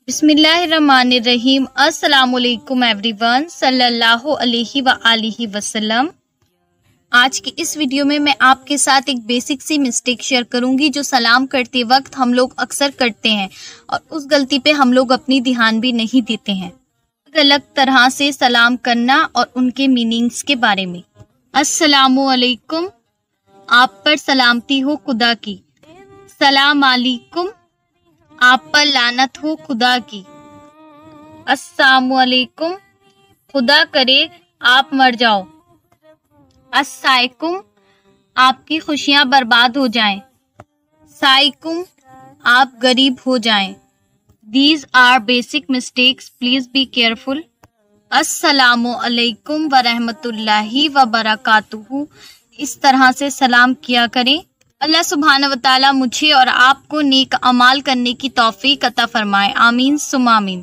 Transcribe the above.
बिस्मिल्लाहिर्रहमानिर्रहीम। अस्सलामुअलैकुम एवरीवन, सल्लल्लाहु अलैहि व आलिहि वसल्लम। आज की इस वीडियो में मैं आपके साथ एक बेसिक सी मिस्टेक शेयर करूंगी जो सलाम करते वक्त हम लोग अक्सर करते हैं और उस गलती पे हम लोग अपनी ध्यान भी नहीं देते हैं। अलग अलग तरह से सलाम करना और उनके मीनिंग्स के बारे में। अस्सलामु अलैकुम, आप पर सलामती हो खुदा की। सलाम अलैकुम, आप पर लानत हो खुदा की। अस्सलामु अलैकुम, खुदा करे आप मर जाओ। अस्साइकुम, आपकी खुशियां बर्बाद हो जाएं। साइकुम, आप गरीब हो जाएं। These are basic mistakes, please be careful. अस्सलामु अलैकुम व रहमतुल्लाहि व बरकातुहू, इस तरह से सलाम किया करें। अल्लाह सुब्हानहू व तआला मुझे और आपको नेक अमाल करने की तौफीक अता फरमाए। आमीन सुम्मा आमीन।